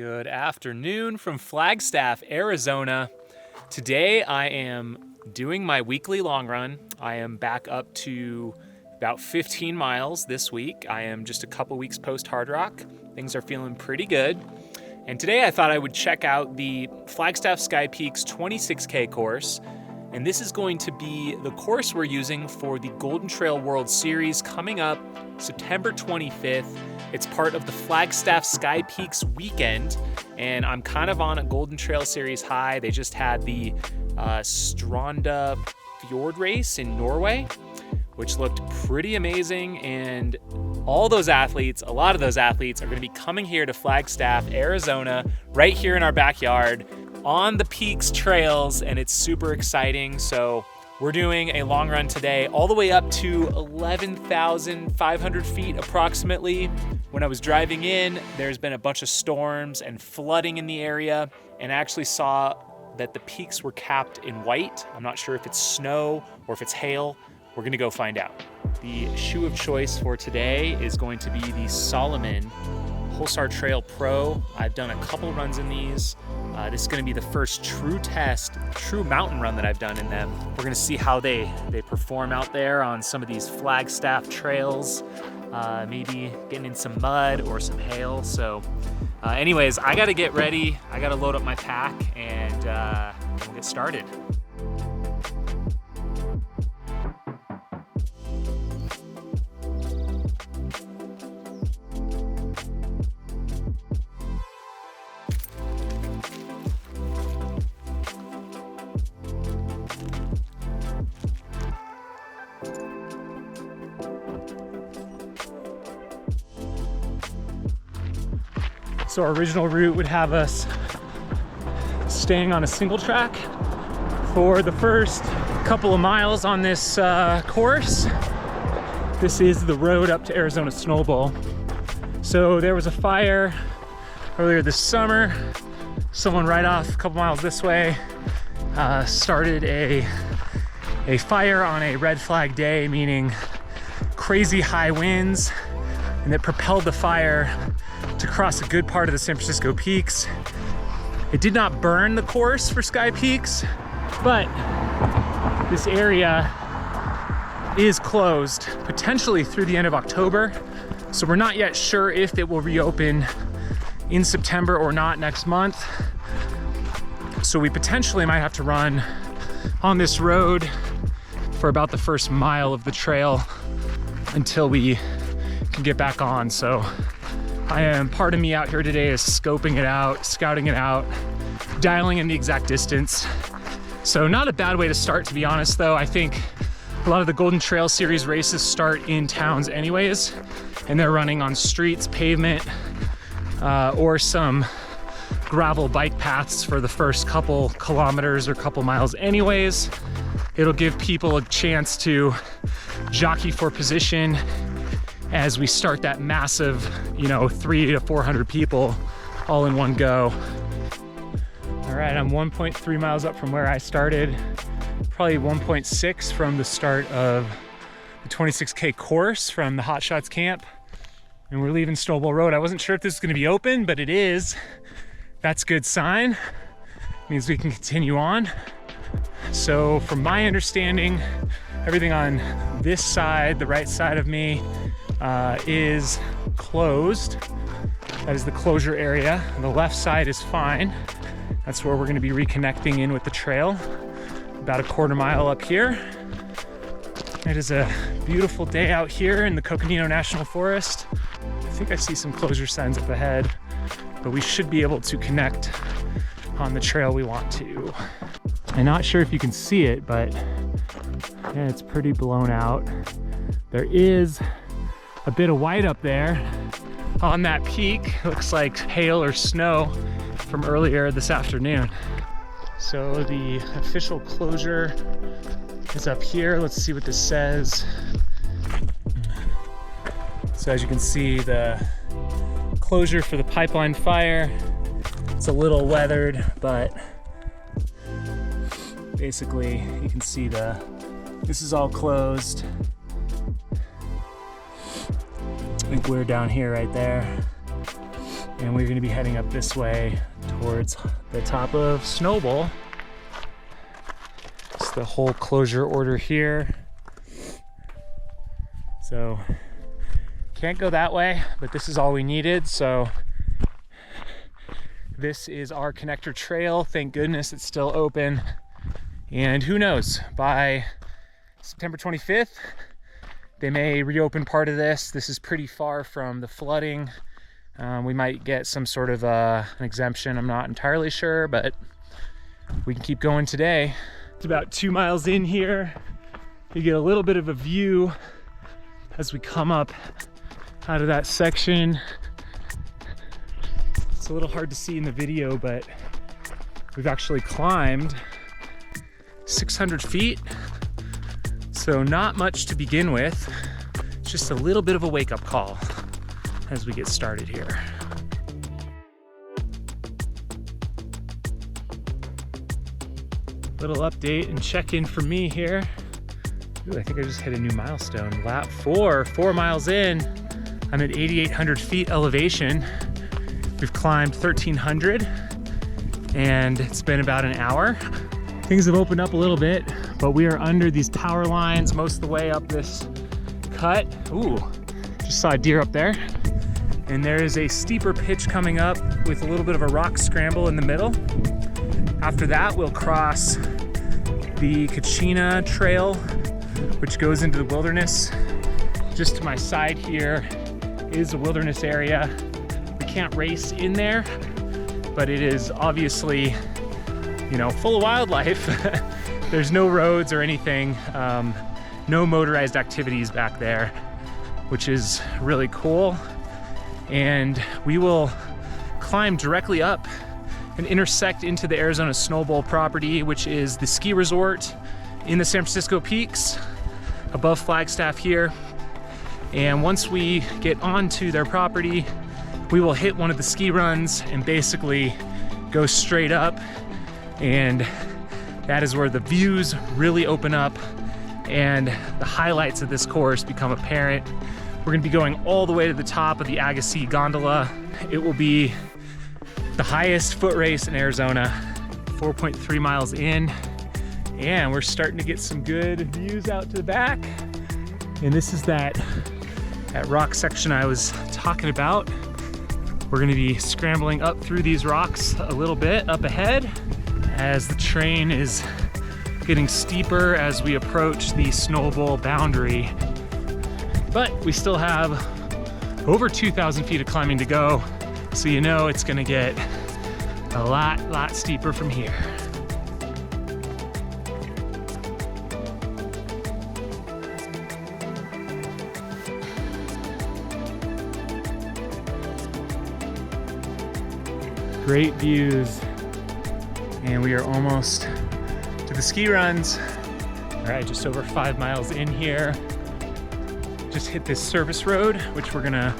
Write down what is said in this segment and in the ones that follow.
Good afternoon from Flagstaff, Arizona. Today I am doing my weekly long run. I am back up to about 15 miles this week. I am just a couple weeks post Hard Rock. Things are feeling pretty good. And today I thought I would check out the Flagstaff Sky Peaks 26K course. And this is going to be the course we're using for the Golden Trail World Series coming up September 25th. It's part of the Flagstaff Sky Peaks weekend, and I'm kind of on a Golden Trail Series high. They just had the Stranda Fjord race in Norway, which looked pretty amazing, and a lot of those athletes are going to be coming here to Flagstaff, Arizona, right here in our backyard on the Peaks trails, and it's super exciting. So we're doing a long run today all the way up to 11,500 feet approximately. When I was driving in, there's been a bunch of storms and flooding in the area, and I actually saw that the peaks were capped in white. I'm not sure if it's snow or if it's hail. We're gonna go find out. The shoe of choice for today is going to be the Salomon Pulsar Trail Pro. I've done a couple runs in these. This is gonna be the first true mountain run that I've done in them. We're gonna see how they perform out there on some of these Flagstaff trails, maybe getting in some mud or some hail. So anyways, I gotta get ready. I gotta load up my pack and we'll get started. So our original route would have us staying on a single track for the first couple of miles on this course. This is the road up to Arizona Snow Bowl. So there was a fire earlier this summer. Someone right off a couple miles this way started a fire on a red flag day, meaning crazy high winds, and it propelled the fire to cross a good part of the San Francisco Peaks. It did not burn the course for Sky Peaks, but this area is closed potentially through the end of October. So we're not yet sure if it will reopen in September or not next month. So we potentially might have to run on this road for about the first mile of the trail until we can get back on. So part of me out here today is scoping it out, scouting it out, dialing in the exact distance. So not a bad way to start, to be honest, though. I think a lot of the Golden Trail Series races start in towns anyways, and they're running on streets, pavement, or some gravel bike paths for the first couple kilometers or couple miles anyways. It'll give people a chance to jockey for position as we start that massive, 300 to 400 people all in one go. All right, I'm 1.3 miles up from where I started, probably 1.6 from the start of the 26K course from the Hot Shots camp. And we're leaving Snow Bowl Road. I wasn't sure if this was gonna be open, but it is. That's a good sign. It means we can continue on. So from my understanding, everything on this side, the right side of me, is closed. That is the closure area. The left side is fine. That's where we're going to be reconnecting in with the trail. About a quarter mile up here. It is a beautiful day out here in the Coconino National Forest. I think I see some closure signs up ahead, but we should be able to connect on the trail we want to. I'm not sure if you can see it, but yeah, it's pretty blown out. There is a bit of white up there on that peak. Looks like hail or snow from earlier this afternoon. So the official closure is up here. Let's see what this says. So as you can see, the closure for the pipeline fire, it's a little weathered, but basically you can see this is all closed. I think we're down here right there. And we're gonna be heading up this way towards the top of Snowball. It's the whole closure order here. So can't go that way, but this is all we needed. So this is our connector trail. Thank goodness it's still open. And who knows, by September 25th, they may reopen part of this. This is pretty far from the flooding. We might get some sort of an exemption. I'm not entirely sure, but we can keep going today. It's about 2 miles in here. You get a little bit of a view as we come up out of that section. It's a little hard to see in the video, but we've actually climbed 600 feet. So not much to begin with. It's just a little bit of a wake-up call as we get started here. Little update and check-in from me here. Ooh, I think I just hit a new milestone. Lap 4 miles in. I'm at 8,800 feet elevation. We've climbed 1,300 and it's been about an hour. Things have opened up a little bit, but we are under these power lines most of the way up this cut. Ooh, just saw a deer up there. And there is a steeper pitch coming up with a little bit of a rock scramble in the middle. After that, we'll cross the Kachina Trail, which goes into the wilderness. Just to my side here is a wilderness area. We can't race in there, but it is obviously, you know, full of wildlife. There's no roads or anything, no motorized activities back there, which is really cool. And we will climb directly up and intersect into the Arizona Snowball property, which is the ski resort in the San Francisco Peaks above Flagstaff here. And once we get onto their property, we will hit one of the ski runs and basically go straight up. And that is where the views really open up and the highlights of this course become apparent. We're gonna be going all the way to the top of the Agassiz Gondola. It will be the highest foot race in Arizona, 4.3 miles in. And we're starting to get some good views out to the back. And this is that rock section I was talking about. We're gonna be scrambling up through these rocks a little bit up ahead as the terrain is getting steeper as we approach the Snowball boundary. But we still have over 2,000 feet of climbing to go, so you know it's gonna get a lot steeper from here. Great views, and we are almost to the ski runs. All right, just over 5 miles in here. Just hit this service road, which we're gonna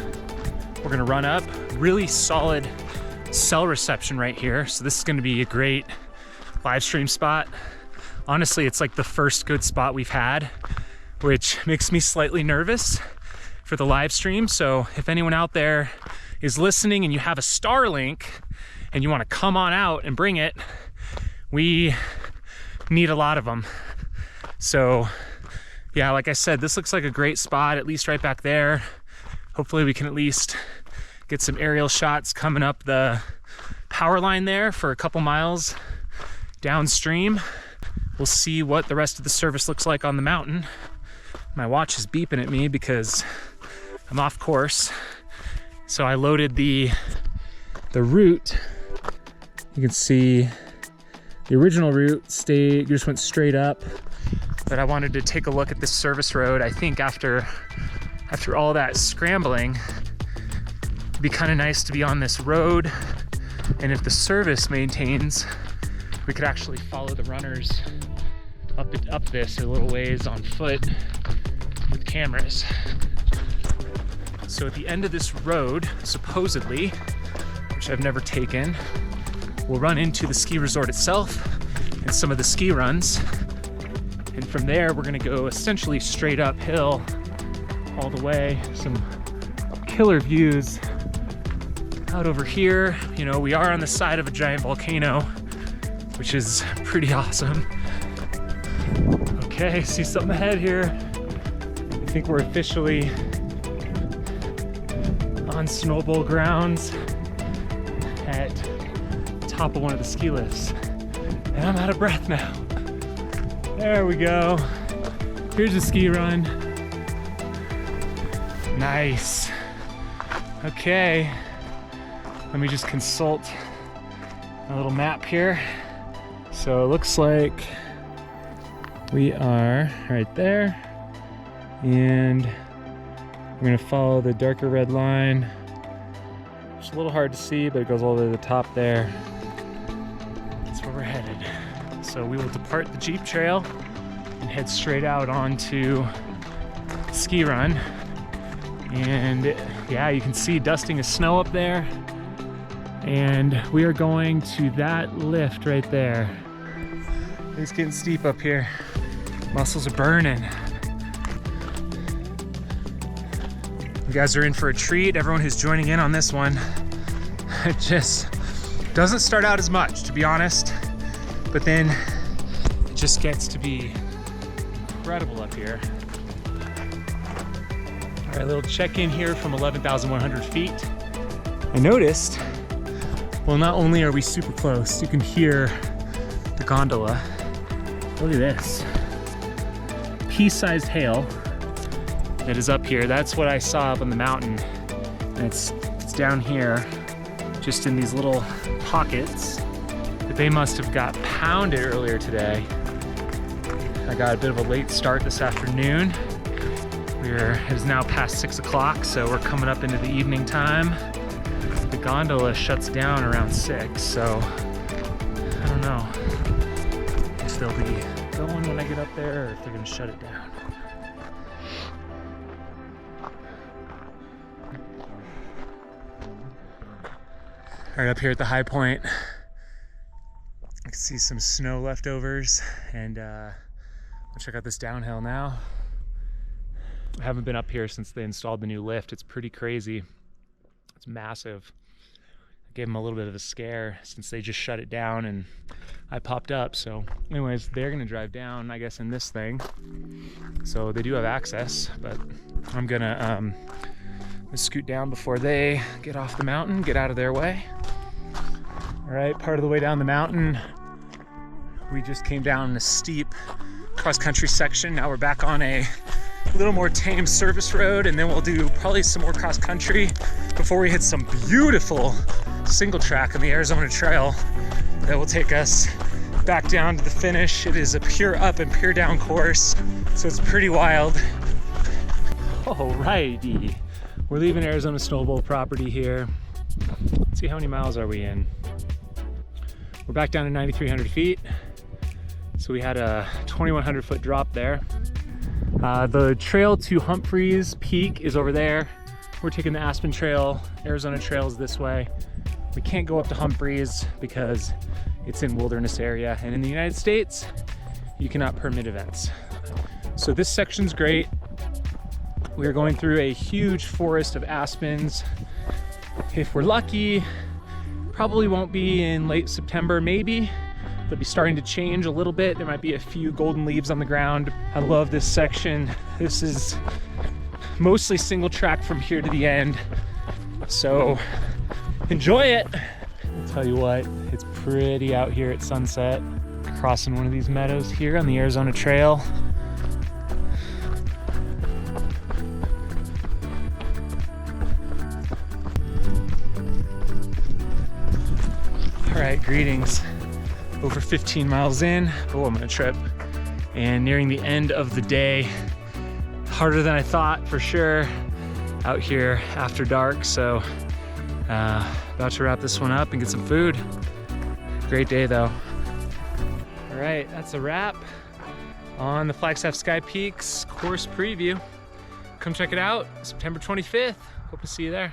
run up. Really solid cell reception right here. So this is gonna be a great live stream spot. Honestly, it's like the first good spot we've had, which makes me slightly nervous for the live stream. So if anyone out there is listening and you have a Starlink and you wanna come on out and bring it, we need a lot of them. So yeah, like I said, this looks like a great spot, at least right back there. Hopefully we can at least get some aerial shots coming up the power line there for a couple miles downstream. We'll see what the rest of the service looks like on the mountain. My watch is beeping at me because I'm off course. So I loaded the route. You can see the original route just went straight up, but I wanted to take a look at this service road. I think after all that scrambling, it'd be kind of nice to be on this road. And if the service maintains, we could actually follow the runners up this a little ways on foot with cameras. So at the end of this road, supposedly, which I've never taken, we'll run into the ski resort itself and some of the ski runs. And from there, we're gonna go essentially straight uphill all the way. Some killer views Out over here, you know, we are on the side of a giant volcano, which is pretty awesome. Okay, see something ahead here. I think we're officially on snowball grounds at the top of one of the ski lifts. And I'm out of breath now. There we go. Here's a ski run. Nice. Okay, let me just consult a little map here. So it looks like we are right there, and we're gonna follow the darker red line. It's a little hard to see, but it goes all the way to the top there. That's where we're headed. So we will depart the Jeep Trail and head straight out onto Ski Run. And yeah, you can see dusting of snow up there. And we are going to that lift right there. It's getting steep up here. Muscles are burning. You guys are in for a treat. Everyone who's joining in on this one. It just doesn't start out as much, to be honest, but then it just gets to be incredible up here. All right, a little check-in here from 11,100 feet. I noticed, well, not only are we super close, you can hear the gondola. Look at this. Pea-sized hail that is up here. That's what I saw up on the mountain. And it's down here, just in these little pockets that they must have got pounded earlier today. I got a bit of a late start this afternoon. It is now past 6 o'clock, so we're coming up into the evening time. The gondola shuts down around 6, so I don't know if they'll be going when I get up there or if they're gonna shut it down. All right, up here at the high point, I can see some snow leftovers, and I'll check out this downhill now. I haven't been up here since they installed the new lift. It's pretty crazy. It's massive. I gave them a little bit of a scare since they just shut it down and I popped up. So anyways, they're gonna drive down, I guess, in this thing. So they do have access, but I'm gonna scoot down before they get off the mountain, get out of their way. All right, part of the way down the mountain, we just came down a steep cross-country section. Now we're back on a little more tame service road, and then we'll do probably some more cross-country before we hit some beautiful single track on the Arizona Trail that will take us back down to the finish. It is a pure up and pure down course, so it's pretty wild. Alrighty, we're leaving Arizona Snowbowl property here. Let's see, how many miles are we in? We're back down to 9,300 feet. So we had a 2,100 foot drop there. The trail to Humphreys Peak is over there. We're taking the Aspen Trail, Arizona Trails this way. We can't go up to Humphreys because it's in wilderness area, and in the United States, you cannot permit events. So this section's great. We're going through a huge forest of aspens. If we're lucky, probably won't be in late September, maybe. They'll be starting to change a little bit. There might be a few golden leaves on the ground. I love this section. This is mostly single track from here to the end. So enjoy it. I'll tell you what, it's pretty out here at sunset. Crossing one of these meadows here on the Arizona Trail. All right, greetings. Over 15 miles in, oh, I'm gonna trip. And nearing the end of the day. Harder than I thought, for sure, out here after dark. So about to wrap this one up and get some food. Great day though. All right, that's a wrap on the Flagstaff Sky Peaks course preview. Come check it out, September 25th. Hope to see you there.